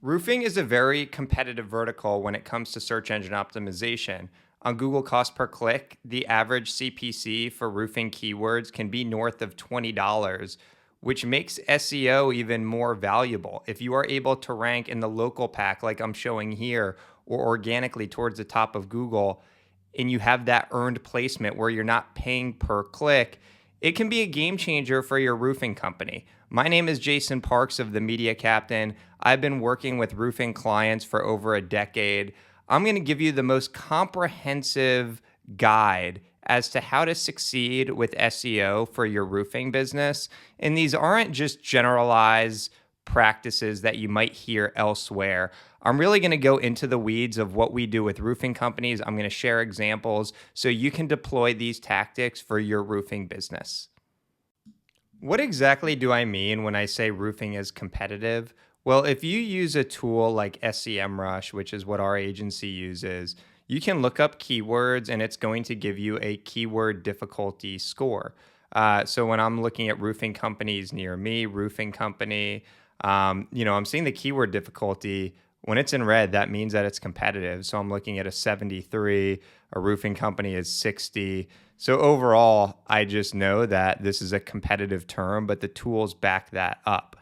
Roofing is a very competitive vertical when it comes to search engine optimization. On Google cost per click, the average CPC for roofing keywords can be north of $20, which makes SEO even more valuable. If you are able to rank in the local pack, like I'm showing here, or organically towards the top of Google, and you have that earned placement where you're not paying per click, it can be a game changer for your roofing company. My name is Jason Parks of The Media Captain. I've been working with roofing clients for over a decade. I'm going to give you the most comprehensive guide as to how to succeed with SEO for your roofing business. And these aren't just generalized practices that you might hear elsewhere. I'm really going to go into the weeds of what we do with roofing companies. I'm going to share examples so you can deploy these tactics for your roofing business. What exactly do I mean when I say roofing is competitive? Well, if you use a tool like SEMrush, which is what our agency uses, you can look up keywords and it's going to give you a keyword difficulty score. So when I'm looking at roofing companies near me, roofing company, I'm seeing the keyword difficulty. When it's in red, that means that it's competitive. So I'm looking at a 73, a roofing company is 60. So overall, I just know that this is a competitive term, but the tools back that up.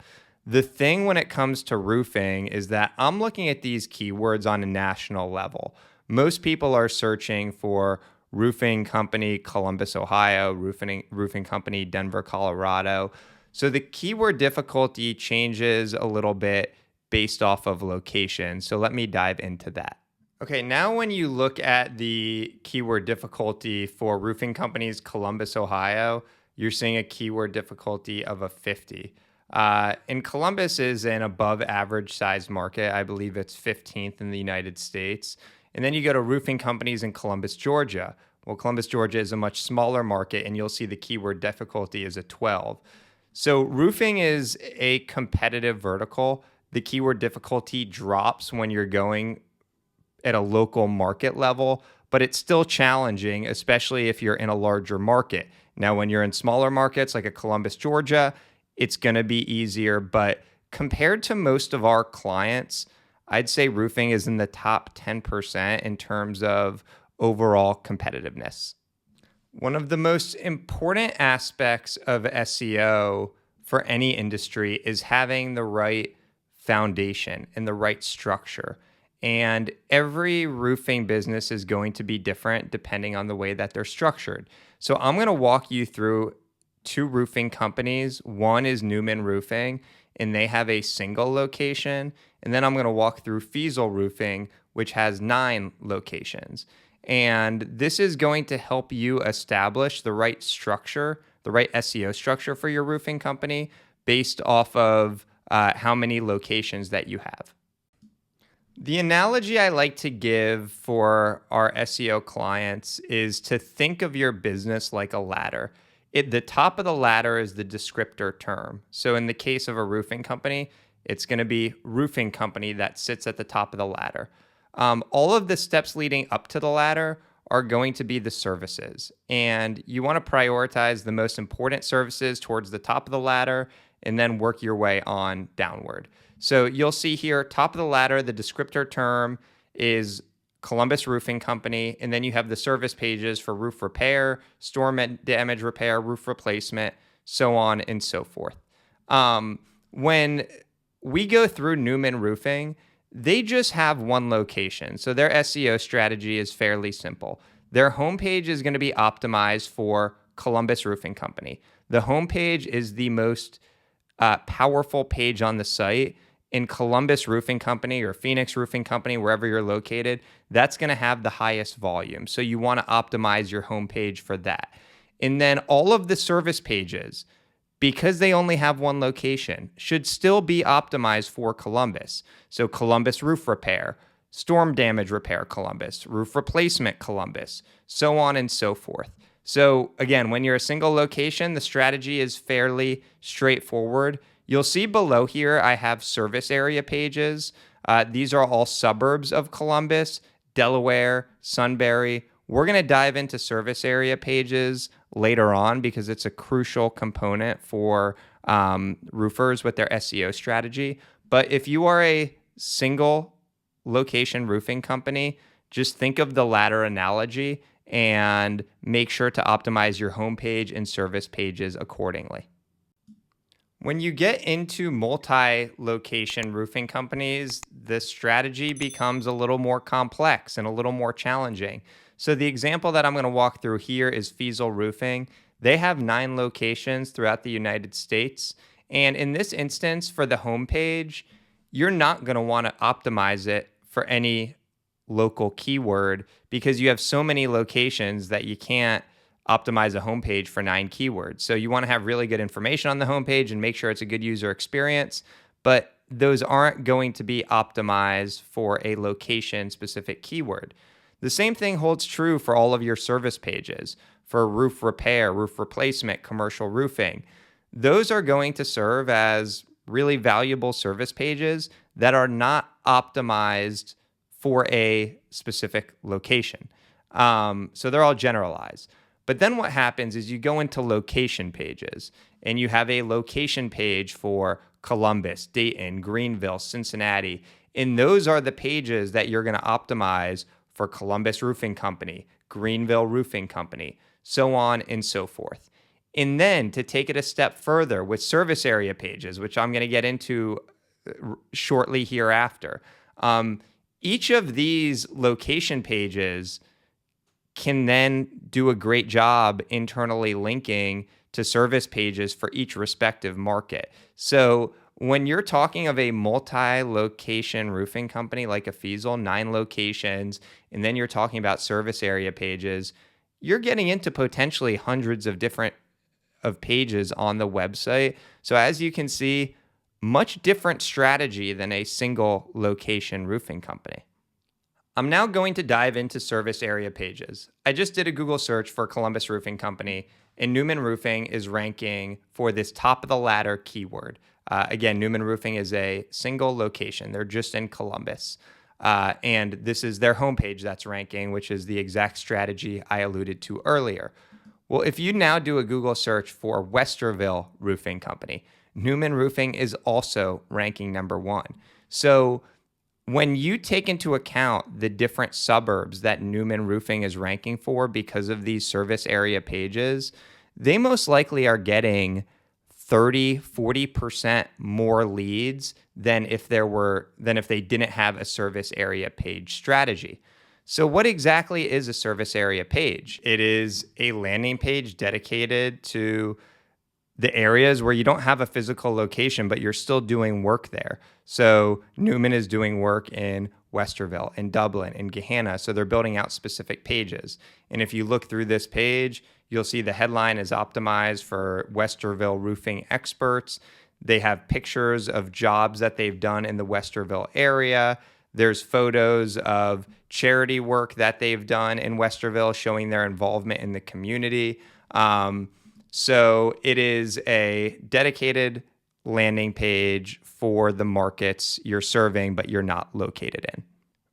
The thing when it comes to roofing is that I'm looking at these keywords on a national level. Most people are searching for roofing company Columbus, Ohio, roofing company Denver, Colorado. So the keyword difficulty changes a little bit based off of location. So let me dive into that. Okay, now when you look at the keyword difficulty for roofing companies Columbus, Ohio, you're seeing a keyword difficulty of a 50. And Columbus is an above average size market. I believe it's 15th in the United States. And then you go to roofing companies in Columbus, Georgia. Well, Columbus, Georgia is a much smaller market, and you'll see the keyword difficulty is a 12. So roofing is a competitive vertical. The keyword difficulty drops when you're going at a local market level, but it's still challenging, especially if you're in a larger market. Now, when you're in smaller markets like a Columbus, Georgia, it's going to be easier. But compared to most of our clients, I'd say roofing is in the top 10% in terms of overall competitiveness. One of the most important aspects of SEO for any industry is having the right foundation and the right structure. And every roofing business is going to be different depending on the way that they're structured. So I'm going to walk you through two roofing companies. One is Newman Roofing, and they have a single location. And then I'm going to walk through Fiesel Roofing, which has 9 locations. And this is going to help you establish the right structure, the right SEO structure for your roofing company based off of how many locations that you have. The analogy I like to give for our SEO clients is to think of your business like a ladder. The top of the ladder is the descriptor term. So in the case of a roofing company, it's going to be roofing company that sits at the top of the ladder. All of the steps leading up to the ladder are going to be the services. And you want to prioritize the most important services towards the top of the ladder and then work your way on downward. So you'll see here, top of the ladder, the descriptor term is Columbus Roofing Company, and then you have the service pages for roof repair, storm damage repair, roof replacement, so on and so forth. When we go through Newman Roofing, they just have one location. So their SEO strategy is fairly simple. Their homepage is going to be optimized for Columbus Roofing Company. The homepage is the most powerful page on the site. In Columbus Roofing Company or Phoenix Roofing Company, wherever you're located, that's going to have the highest volume. So you want to optimize your homepage for that. And then all of the service pages, because they only have one location, should still be optimized for Columbus. So Columbus Roof Repair, Storm Damage Repair Columbus, Roof Replacement Columbus, so on and so forth. So again, when you're a single location, the strategy is fairly straightforward. You'll see below here, I have service area pages. These are all suburbs of Columbus, Delaware, Sunbury. We're going to dive into service area pages later on because it's a crucial component for roofers with their SEO strategy. But if you are a single location roofing company, just think of the ladder analogy and make sure to optimize your homepage and service pages accordingly. When you get into multi-location roofing companies, the strategy becomes a little more complex and a little more challenging. So the example that I'm going to walk through here is Fiesel Roofing. They have 9 locations throughout the United States. And in this instance, for the homepage, you're not going to want to optimize it for any local keyword because you have so many locations that you can't optimize a homepage for 9 keywords. So you want to have really good information on the homepage and make sure it's a good user experience, but those aren't going to be optimized for a location specific keyword. The same thing holds true for all of your service pages for roof repair, roof replacement, commercial roofing. Those are going to serve as really valuable service pages that are not optimized for a specific location. So they're all generalized. But then what happens is you go into location pages and you have a location page for Columbus, Dayton, Greenville, Cincinnati. And those are the pages that you're going to optimize for Columbus Roofing Company, Greenville Roofing Company, so on and so forth. And then to take it a step further with service area pages, which I'm going to get into shortly hereafter, each of these location pages can then do a great job internally linking to service pages for each respective market. So when you're talking of a multi-location roofing company like a Fiesel, 9 locations, and then you're talking about service area pages, you're getting into potentially hundreds of different pages on the website. So as you can see, much different strategy than a single location roofing company. I'm now going to dive into service area pages. I just did a Google search for Columbus Roofing Company, and Newman Roofing is ranking for this top of the ladder keyword. Again, Newman Roofing is a single location. They're just in Columbus. And this is their homepage that's ranking, which is the exact strategy I alluded to earlier. Well, if you now do a Google search for Westerville Roofing Company, Newman Roofing is also ranking number 1. So when you take into account the different suburbs that Newman Roofing is ranking for because of these service area pages, they most likely are getting 30-40% more leads than if they didn't have a service area page strategy. So what exactly is a service area page? It is a landing page dedicated to the areas where you don't have a physical location, but you're still doing work there. So Newman is doing work in Westerville, in Dublin, in Gehanna. So they're building out specific pages. And if you look through this page, you'll see the headline is optimized for Westerville roofing experts. They have pictures of jobs that they've done in the Westerville area. There's photos of charity work that they've done in Westerville showing their involvement in the community. So it is a dedicated landing page for the markets you're serving, but you're not located in.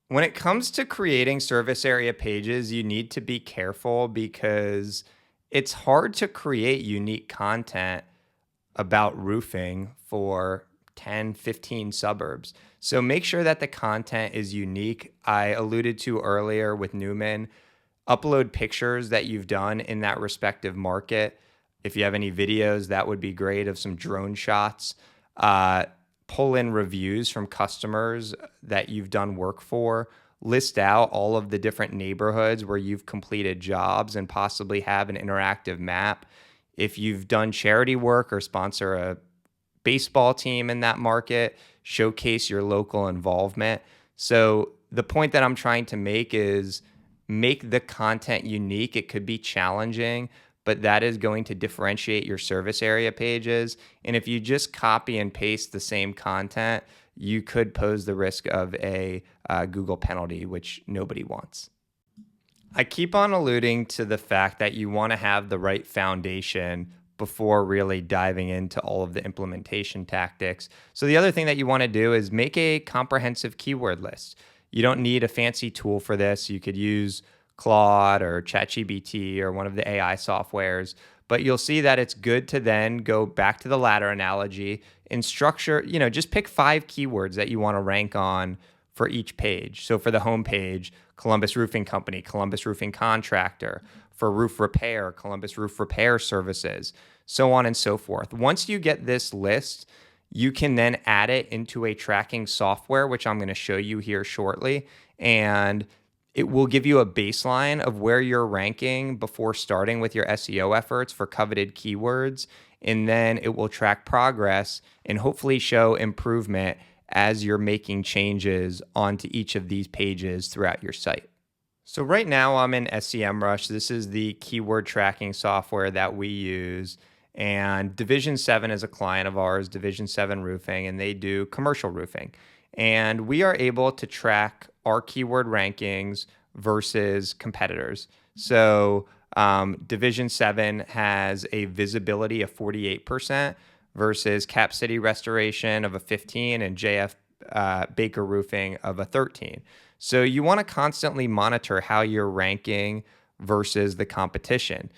When it comes to creating service area pages, you need to be careful because it's hard to create unique content about roofing for 10, 15 suburbs. So make sure that the content is unique. I alluded to earlier with Newman, upload pictures that you've done in that respective market. If you have any videos, that would be great of some drone shots. Pull in reviews from customers that you've done work for. List out all of the different neighborhoods where you've completed jobs and possibly have an interactive map. If you've done charity work or sponsor a baseball team in that market, showcase your local involvement. So the point that I'm trying to make is make the content unique. It could be challenging, but that is going to differentiate your service area pages. And if you just copy and paste the same content, you could pose the risk of a Google penalty, which nobody wants. I keep on alluding to the fact that you want to have the right foundation before really diving into all of the implementation tactics. So the other thing that you want to do is make a comprehensive keyword list. You don't need a fancy tool for this. You could use Claude or ChatGPT or one of the AI softwares, but you'll see that it's good to then go back to the ladder analogy and structure, just pick 5 keywords that you want to rank on for each page. So for the home page, Columbus Roofing Company, Columbus Roofing Contractor; for roof repair, Columbus Roof Repair Services, so on and so forth. Once you get this list, you can then add it into a tracking software, which I'm going to show you here shortly. And it will give you a baseline of where you're ranking before starting with your SEO efforts for coveted keywords. And then it will track progress and hopefully show improvement as you're making changes onto each of these pages throughout your site. So right now I'm in SEMrush. This is the keyword tracking software that we use. And Division 7 is a client of ours, Division 7 Roofing, and they do commercial roofing. And we are able to track our keyword rankings versus competitors. So Division 7 has a visibility of 48% versus Cap City Restoration of a 15 and JF Baker Roofing of a 13. So you want to constantly monitor how you're ranking versus the competition.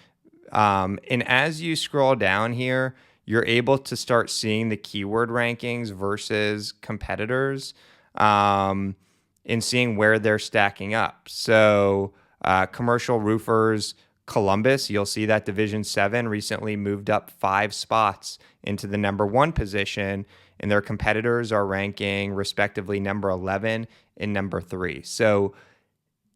And as you scroll down here, you're able to start seeing the keyword rankings versus competitors, and seeing where they're stacking up. So commercial roofers, Columbus, you'll see that Division 7 recently moved up 5 spots into the number 1 position, and their competitors are ranking respectively number 11 and number 3. So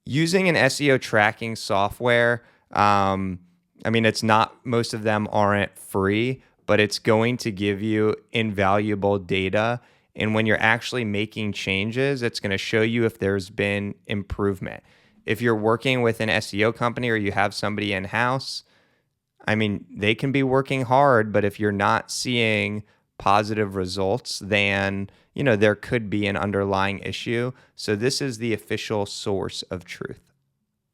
using an SEO tracking software, it's not, most of them aren't free, but it's going to give you invaluable data. And when you're actually making changes, it's going to show you if there's been improvement. If you're working with an SEO company or you have somebody in-house, they can be working hard, but if you're not seeing positive results, then, there could be an underlying issue. So this is the official source of truth.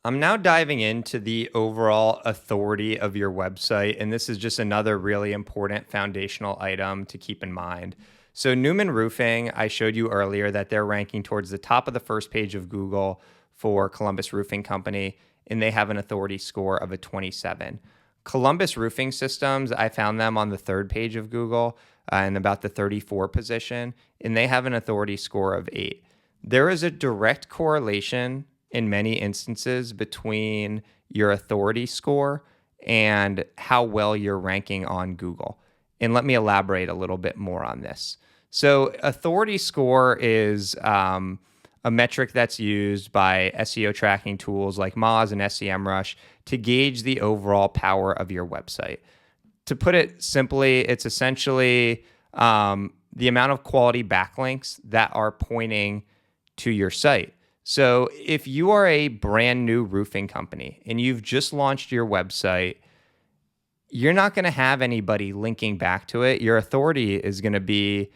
I'm now diving into the overall authority of your website, and this is just another really important foundational item to keep in mind. So Newman Roofing, I showed you earlier that they're ranking towards the top of the first page of Google for Columbus Roofing Company, and they have an authority score of a 27. Columbus Roofing Systems, I found them on the 3rd page of Google in about the 34 position, and they have an authority score of 8. There is a direct correlation in many instances between your authority score and how well you're ranking on Google. And let me elaborate a little bit more on this. So authority score is a metric that's used by SEO tracking tools like Moz and SEMrush to gauge the overall power of your website. To put it simply, it's essentially the amount of quality backlinks that are pointing to your site. So if you are a brand new roofing company and you've just launched your website, you're not going to have anybody linking back to it. Your authority is going to be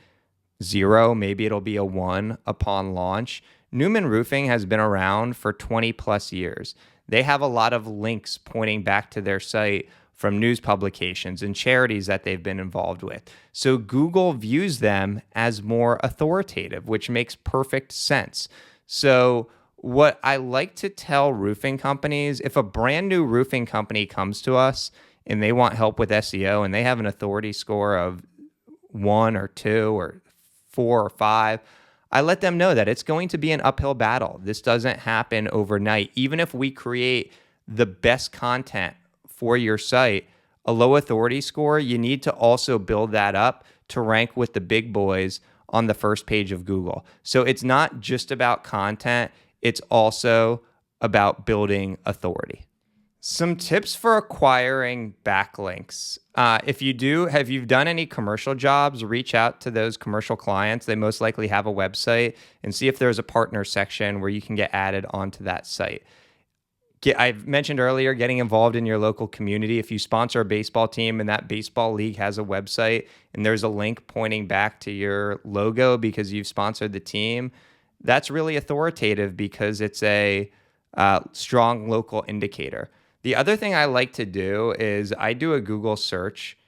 0, maybe it'll be a 1 upon launch. Newman Roofing has been around for 20 plus years. They have a lot of links pointing back to their site from news publications and charities that they've been involved with. So Google views them as more authoritative, which makes perfect sense. So what I like to tell roofing companies, if a brand new roofing company comes to us and they want help with SEO and they have an authority score of 1 or 2 or 4 or 5, I let them know that it's going to be an uphill battle. This doesn't happen overnight. Even if we create the best content for your site, a low authority score, you need to also build that up to rank with the big boys on the first page of Google. So it's not just about content, it's also about building authority. Some tips for acquiring backlinks. If you've done any commercial jobs, reach out to those commercial clients. They most likely have a website, and see if there's a partner section where you can get added onto that site. I've mentioned earlier getting involved in your local community. If you sponsor a baseball team and that baseball league has a website and there's a link pointing back to your logo because you've sponsored the team, that's really authoritative because it's a strong local indicator. The other thing I like to do is I do a Google search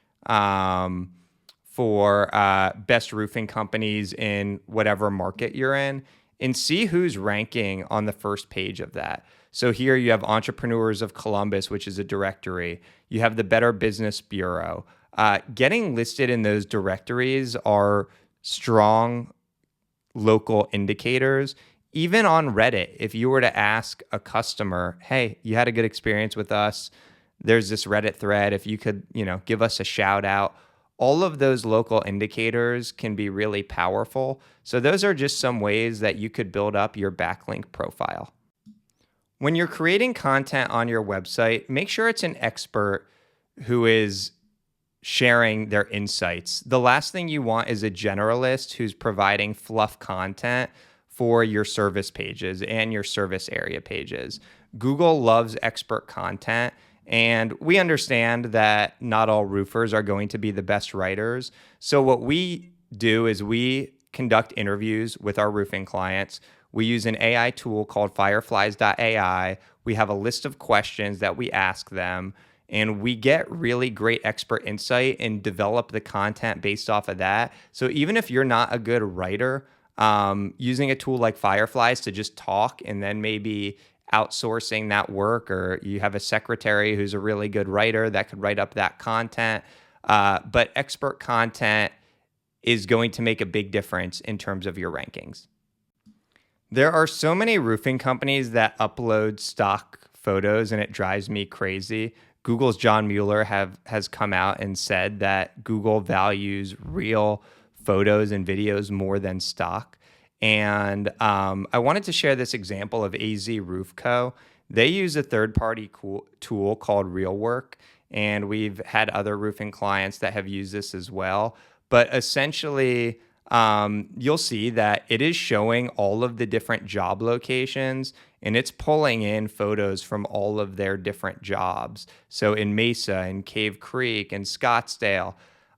for best roofing companies in whatever market you're in and see who's ranking on the first page of that. So here you have Entrepreneurs of Columbus, which is a directory. You have the Better Business Bureau. Getting listed in those directories are strong local indicators. Even on Reddit, if you were to ask a customer, hey, you had a good experience with us, there's this Reddit thread, if you could, give us a shout out, all of those local indicators can be really powerful. So those are just some ways that you could build up your backlink profile. When you're creating content on your website, make sure it's an expert who is sharing their insights. The last thing you want is a generalist who's providing fluff content for your service pages and your service area pages. Google loves expert content, and we understand that not all roofers are going to be the best writers. So what we do is we conduct interviews with our roofing clients. We use an AI tool called fireflies.ai. We have a list of questions that we ask them, and we get really great expert insight and develop the content based off of that. So even if you're not a good writer, using a tool like Fireflies to just talk and then maybe outsourcing that work, or you have a secretary who's a really good writer that could write up that content. But expert content is going to make a big difference in terms of your rankings. There are so many roofing companies that upload stock photos, and it drives me crazy. Google's John Mueller has come out and said that Google values real photos and videos more than stock. And I wanted to share this example of AZ Roof Co. They use a third-party tool called RealWork, and we've had other roofing clients that have used this as well. But essentially, you'll see that it is showing all of the different job locations, and it's pulling in photos from all of their different jobs. So in Mesa and Cave Creek and Scottsdale.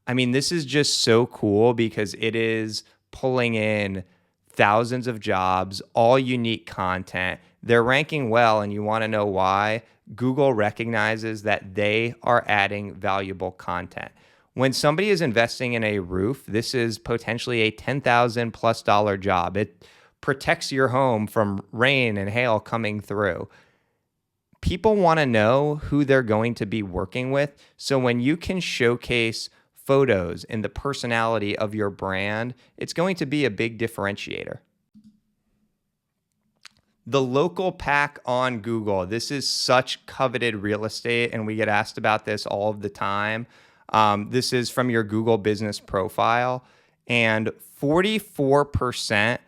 I mean, this is just so cool because it is pulling in thousands of jobs, all unique content. They're ranking well, and you want to know why? Google recognizes that they are adding valuable content. When somebody is investing in a roof, this is potentially a $10,000+ job. It protects your home from rain and hail coming through. People want to know who they're going to be working with. So when you can showcase photos and the personality of your brand, it's going to be a big differentiator. The local pack on Google. This is such coveted real estate, and we get asked about this all of the time. This is from your Google business profile, and 44%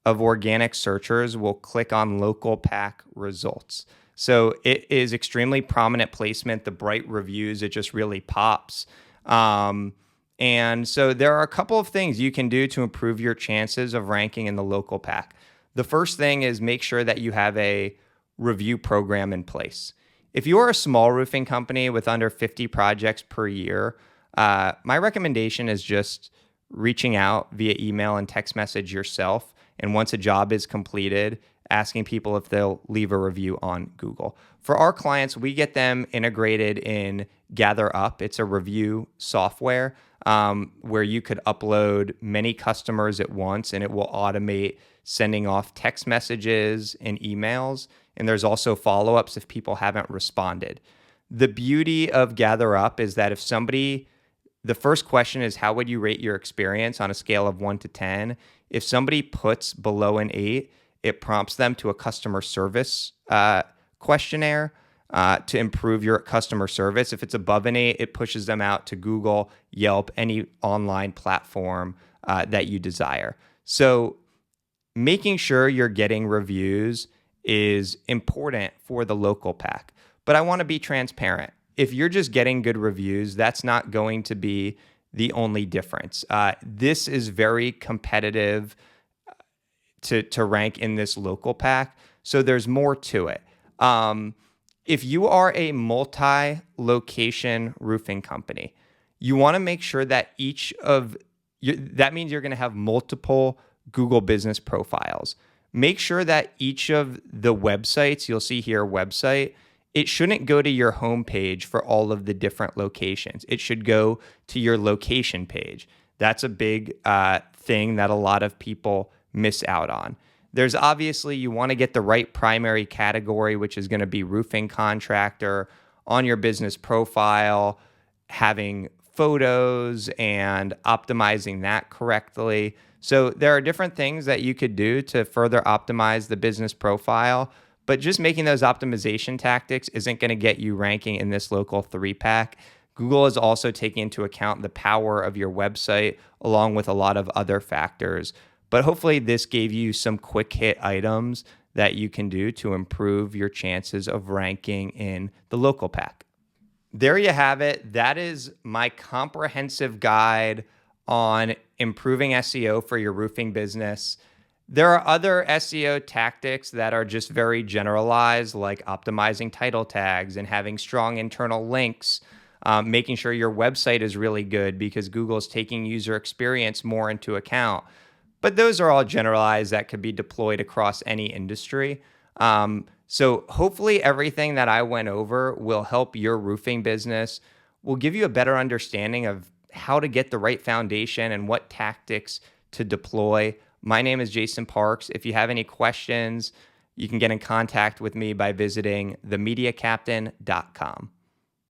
of organic searchers will click on local pack results. So it is extremely prominent placement. The bright reviews, it just really pops. And so there are a couple of things you can do to improve your chances of ranking in the local pack. The first thing is make sure that you have a review program in place. If you are a small roofing company with under 50 projects per year, my recommendation is just reaching out via email and text message yourself. And once a job is completed, asking people if they'll leave a review on Google. For our clients, we get them integrated in GatherUp. It's a review software where you could upload many customers at once, and it will automate sending off text messages and emails. And there's also follow-ups if people haven't responded. The beauty of GatherUp is that the first question is, how would you rate your experience on a scale of 1 to 10? If somebody puts below an 8, it prompts them to a customer service questionnaire to improve your customer service. If it's above an 8, it pushes them out to Google, Yelp, any online platform that you desire. So making sure you're getting reviews is important for the local pack. But I want to be transparent. If you're just getting good reviews, that's not going to be the only difference. This is very competitive to rank in this local pack. So there's more to it. If you are a multi-location roofing company, you want to make sure that that means you're going to have multiple Google business profiles. Make sure that each of the websites, you'll see here website, it shouldn't go to your homepage for all of the different locations. It should go to your location page. That's a big thing that a lot of people miss out on. There's obviously, you want to get the right primary category, which is going to be roofing contractor on your business profile, having photos and optimizing that correctly. So there are different things that you could do to further optimize the business profile, but just making those optimization tactics isn't going to get you ranking in this local 3-pack. Google is also taking into account the power of your website along with a lot of other factors. But hopefully this gave you some quick hit items that you can do to improve your chances of ranking in the local pack. There you have it. That is my comprehensive guide on improving SEO for your roofing business. There are other SEO tactics that are just very generalized, like optimizing title tags and having strong internal links, making sure your website is really good because Google is taking user experience more into account. But those are all generalized that could be deployed across any industry. So hopefully everything that I went over will help your roofing business, will give you a better understanding of how to get the right foundation and what tactics to deploy. My name is Jason Parks. If you have any questions, you can get in contact with me by visiting themediacaptain.com.